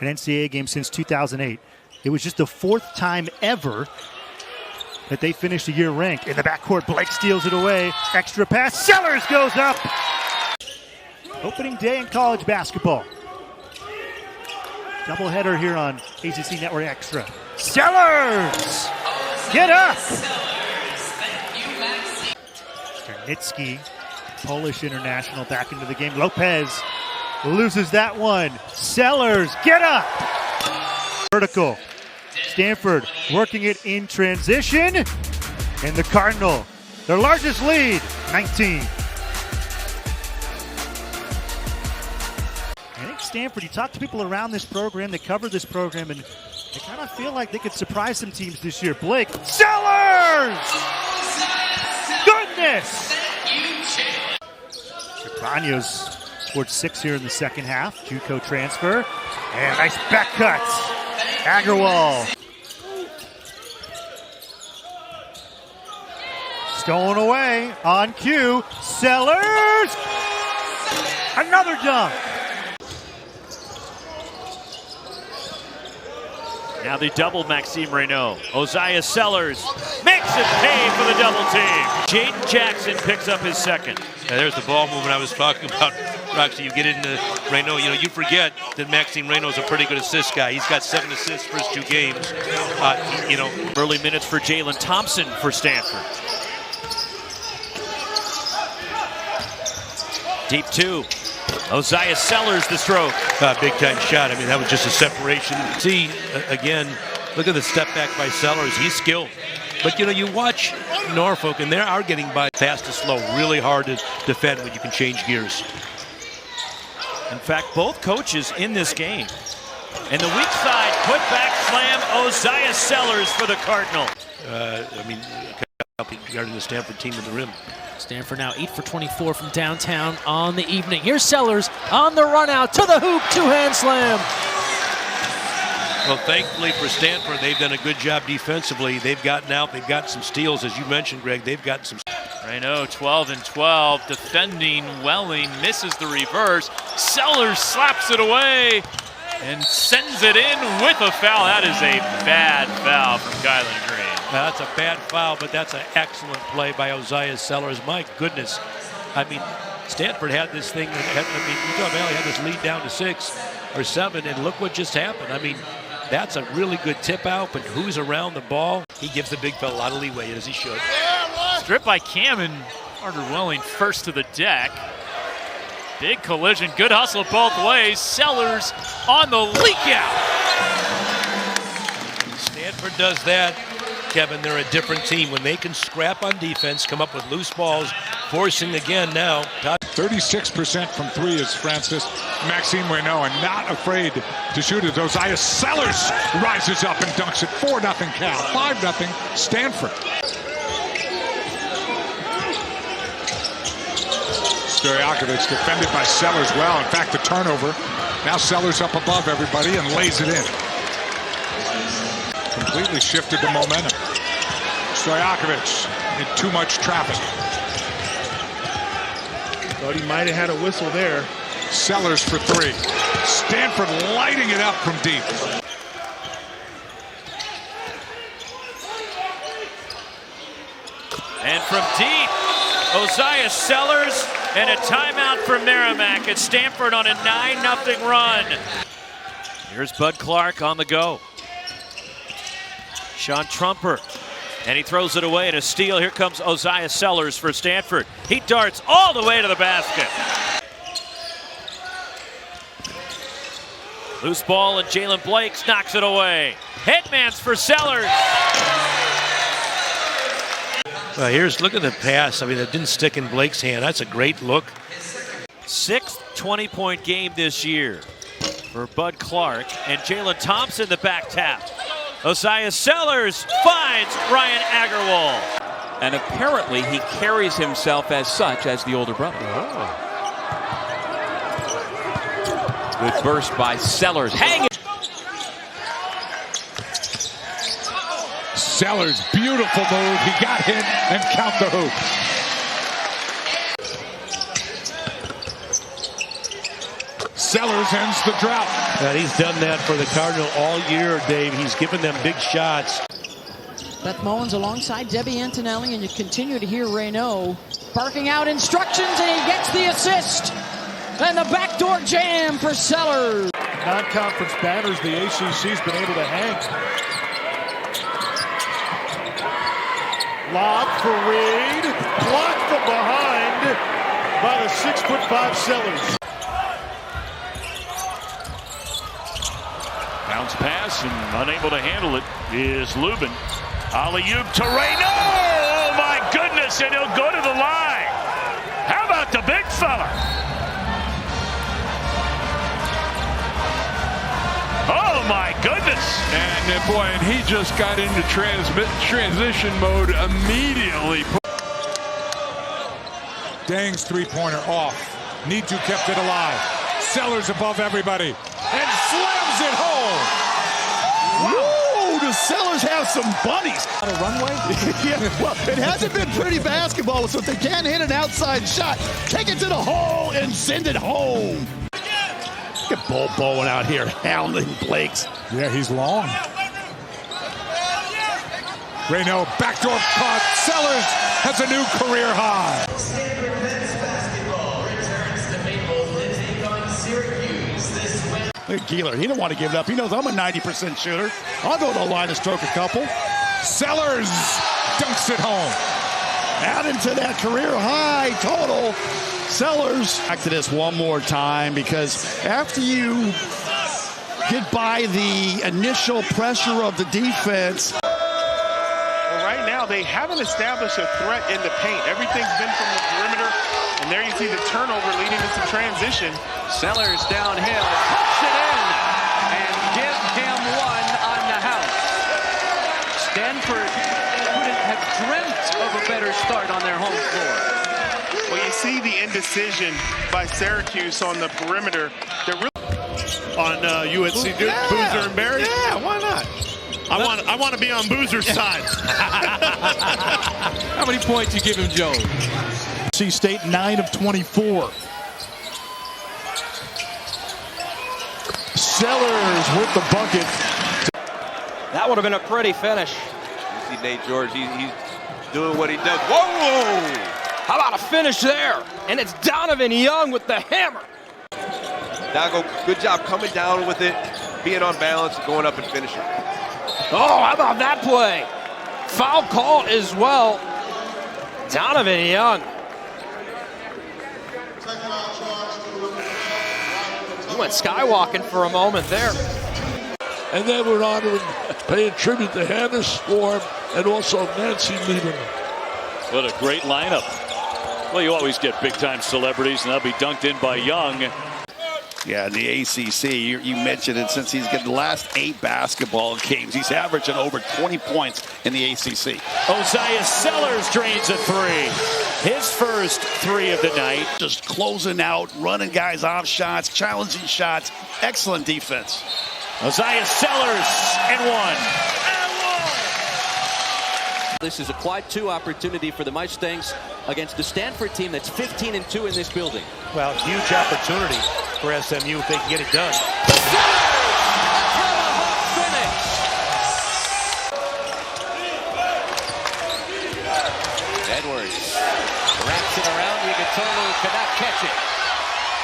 an NCAA game since 2008. It was just the 4th time ever that they finished a year ranked. In the backcourt, Blake steals it away. Extra pass. Sellers goes up. Opening day in college basketball. Doubleheader here on ACC Network Extra. Sellers! Get up! Sternicki, Polish international, back into the game. Lopez loses that one. Sellers, get up! Vertical. Stanford working it in transition. And the Cardinal, their largest lead, 19. I think Stanford, you talk to people around this program that cover this program, and they kind of feel like they could surprise some teams this year. Blake, Sellers! Goodness! Banos scored 6 here in the second half. JUCO transfer. And nice back cuts. Agarwal. Stolen away on cue. Sellers! Another dunk. Now they double Maxime Raynaud. Oziyah Sellers makes it pay for the double team. Jaden Jackson picks up his second. Yeah, there's the ball movement I was talking about. Roxy, you get into Raynaud, you forget that Maxime Raynaud is a pretty good assist guy. He's got 7 assists first 2 games. Early minutes for Jalen Thompson for Stanford. Deep 2. Oziyah Sellers the stroke. Big time shot. I mean, that was just a separation. See, again, look at the step back by Sellers. He's skilled. But, you watch Norfolk, and they are getting by fast to slow. Really hard to defend when you can change gears. In fact, both coaches in this game. And the weak side put back slam, Oziyah Sellers for the Cardinal. Regarding the Stanford team in the rim. Stanford now 8 for 24 from downtown on the evening. Here's Sellers on the run out to the hoop, 2-hand slam. Well, thankfully for Stanford, they've done a good job defensively. They've gotten out, they've got some steals, as you mentioned, Greg. They've gotten some. Raynaud 12 and 12, defending Welling, misses the reverse. Sellers slaps it away and sends it in with a foul. That is a bad foul from Kylan Green. That's a bad foul, but that's an excellent play by Oziyah Sellers. My goodness. I mean, Stanford had this thing, Utah Valley had this lead down to 6 or 7, and look what just happened. I mean, that's a really good tip out, but who's around the ball? He gives the big fella a lot of leeway, as he should. Stripped by Cam, and Carter Welling first to the deck. Big collision, good hustle both ways. Sellers on the leak out. Stanford does that, Kevin, they're a different team. When they can scrap on defense, come up with loose balls, forcing again now. 36% from 3 is Francis Maxime Raynaud, and not afraid to shoot it. Oziyah Sellers rises up and dunks it. 4-0 Cal, 5-0 Stanford. Stojakovic defended by Sellers well. In fact, the turnover. Now Sellers up above everybody and lays it in. Completely shifted the momentum. Stojakovic in too much traffic. Thought he might have had a whistle there. Sellers for 3. Stanford lighting it up from deep. And from deep, Oziyah Sellers, and a timeout for Merrimack at Stanford on a 9-0 run. Here's Bud Clark on the go. Sean Trumper, and he throws it away, and a steal. Here comes Oziyah Sellers for Stanford. He darts all the way to the basket. Loose ball, and Jalen Blake knocks it away. Headmans for Sellers. Look at the pass. I mean, it didn't stick in Blake's hand. That's a great look. 6th 20-point game this year for Bud Clark, and Jalen Thompson the back tap. Oziyah Sellers finds Ryan Agarwal. And apparently he carries himself as such as the older brother. Oh. Good burst by Sellers. Hang it! Sellers, beautiful move. He got hit and count the hoop. Sellers ends the drought. And he's done that for the Cardinal all year, Dave. He's given them big shots. Beth Mullins alongside Debbie Antonelli, and you continue to hear Raynaud barking out instructions, and he gets the assist. And the backdoor jam for Sellers. Non-conference banners the ACC's been able to hang. Lob for Reed. Blocked from behind by the 6'5" Sellers. Bounce pass and unable to handle it is Lubin. Alley-oop to Raynaud! Oh my goodness, and he'll go to the line. How about the big fella? Oh my goodness! And boy, and he just got into transition mode immediately. Dang's three-pointer off. Need to kept it alive. Sellers above everybody and slams it home. Whoa, does Sellers have some bunnies? On a runway? Yeah, well, it hasn't been pretty basketball, so if they can't hit an outside shot, take it to the hole and send it home. Look at Bo Bowen out here hounding Blakes. Yeah, he's long. Raynaud, backdoor cut. Sellers has a new career high. Stanford men's basketball returns to Maplewood to take on Syracuse this Wednesday. Look at Keeler. He don't want to give it up. He knows I'm a 90% shooter. I'll go to the line and stroke a couple. Sellers dunks it home. Out into that career high total. Sellers. Back to this one more time, because after you get by the initial pressure of the defense. Well, right now, they haven't established a threat in the paint. Everything's been from the perimeter, and there you see the turnover leading to some transition. Sellers downhill, puts it in, and give him one on the house. Stanford couldn't have dreamt of a better start on their home floor. Well, you see the indecision by Syracuse on the perimeter. They're really on UNC Boozer and Barry. Yeah, why not? I want to be on Boozer's side. How many points you give him, Joe? NC State 9 of 24. Sellers with the bucket. That would have been a pretty finish. You see Nate George, he's doing what he does. Whoa! How about a finish there? And it's Donovan Young with the hammer. Dago, good job coming down with it, being on balance, and going up and finishing. Oh, how about that play? Foul call as well. Donovan Young. He went skywalking for a moment there. And then we're honoring, paying tribute to Hannah Storm and also Nancy Lieberman. What a great lineup. Well, you always get big-time celebrities, and they'll be dunked in by Young. Yeah, the ACC, you mentioned it, since he's got the last 8 basketball games, he's averaging over 20 points in the ACC. Oziyah Sellers drains a 3. His first 3 of the night. Just closing out, running guys off shots, challenging shots. Excellent defense. Oziyah Sellers and 1. This is a quad 2 opportunity for the Mustangs against the Stanford team that's 15-2 in this building. Well, huge opportunity for SMU if they can get it done. Edwards wraps it around. Yugatomo cannot catch it.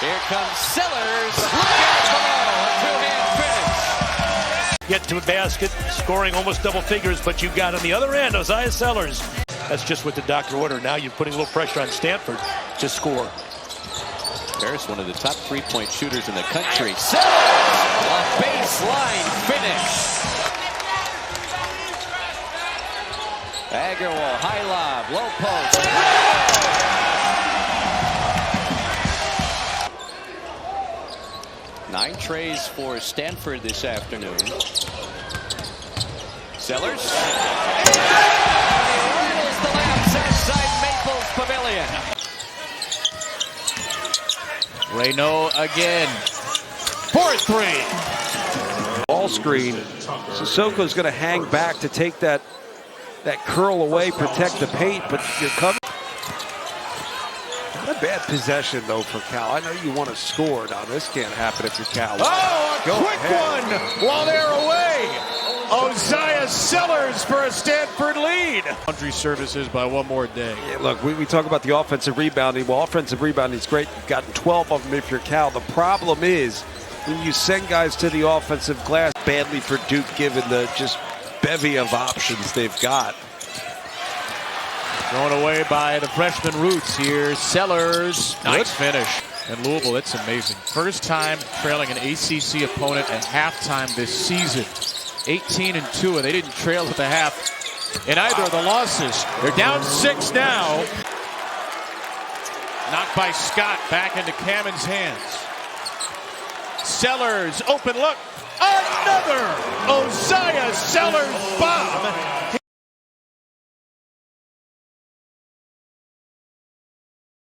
Here comes Sellers. Look out below. A two-hand finish. Get to a basket, scoring almost double figures, but you got on the other end Oziyah Sellers. That's just what the doctor ordered. Now you're putting a little pressure on Stanford to score. Harris, one of the top three-point shooters in the country. Sellers, a baseline finish. Agarwal, high lob, low post. 9 trays for Stanford this afternoon. Sellers. Rattles the lamps outside Maples Pavilion. Raynaud again. 4-3. Ball screen. Sissoko's going to hang back to take that curl away, protect the paint, but you're covered. Not a Bad possession, though, for Cal. I know you want to score. Now, this can't happen if you're Cal. Oh, a quick one while they're away. Oziyah Sellers for a Stanford lead. Laundry services by one more day. Yeah, look, we talk about the offensive rebounding. Well, offensive rebounding is great. You've gotten 12 of them if you're Cal. The problem is when you send guys to the offensive glass badly for Duke, given the just bevy of options they've got. Thrown away by the freshman Roots here. Sellers. Nice finish. And Louisville, it's amazing. First time trailing an ACC opponent at halftime this season. 18-2, and they didn't trail at the half in either of the losses. They're down 6 now. Knocked by Scott back into Kammen's hands. Sellers, open look. Another Oziyah Sellers bomb.